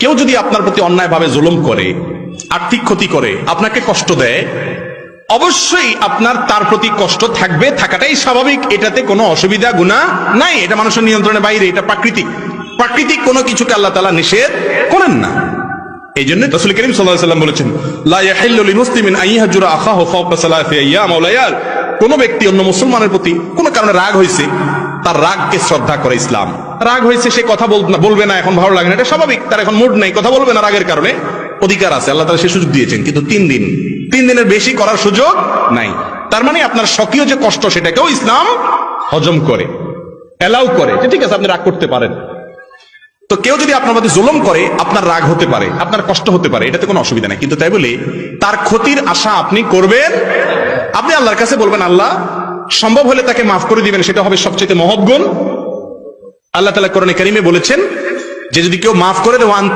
কেউ যদি আপনার প্রতি অন্যায়ভাবে জুলুম করে, আর্থিক ক্ষতি করে, আপনাকে কষ্ট দেয়, অবশ্যই আপনার তার প্রতি কষ্ট থাকবে, থাকাটাই স্বাভাবিক। এটাতে কোনো অসুবিধা গুনাহ নাই, এটা মানুষের নিয়ন্ত্রণের বাইরে, এটা প্রাকৃতিক কোনো কিছুকে আল্লাহ তাআলা নিষেধ করেন না। এই জন্য রাসূল করিম সাল্লাল্লাহু আলাইহি ওয়াসাল্লাম বলেছেন, লা ইয়াহিল্লু লিমুসলিমিন আন ইয়াহজুরা আখাহু ফাওকা সালাসি আইয়াম ওয়া লায়াল। কোন ব্যক্তি অন্য মুসলমানের প্রতি কোনো কারণে রাগ হয়েছে, তার রাগকে শ্রদ্ধা করে ইসলাম। রাগ হয়েছে, সে কথা বলবে না, এখন ভালো লাগে না, এটা স্বাভাবিক। তার এখন মুড নেই, কথা বলবে না, রাগের কারণে অধিকার আছে, আল্লাহ তাআলা সে সুযোগ দিয়েছেন। কিন্তু 3 দিনের বেশি করার সুযোগ নাই। তার মানে আপনার স্বকীয় যে কষ্ট, সেটাকেও ইসলাম হজম করে, এলাও করে, যে ঠিক আছে আপনি রাগ করতে পারেন। তো কেউ যদি আপনার প্রতি জুলুম করে, আপনার রাগ হতে পারে, আপনার কষ্ট হতে পারে, এটাতে কোনো অসুবিধা নাই। কিন্তু তাই বলে তার ক্ষতির আশা আপনি করবেন। আপনি আল্লাহর কাছে বলবেন, আল্লাহ সম্ভব হলে তাকে মাফ করে দিবেন, সেটা হবে সবচেয়ে মহৎ গুণ। আল্লাহ তাআলা কোরআনে কারীমে বলেছেন যে যদি কেউ মাফ করে দেওয়ান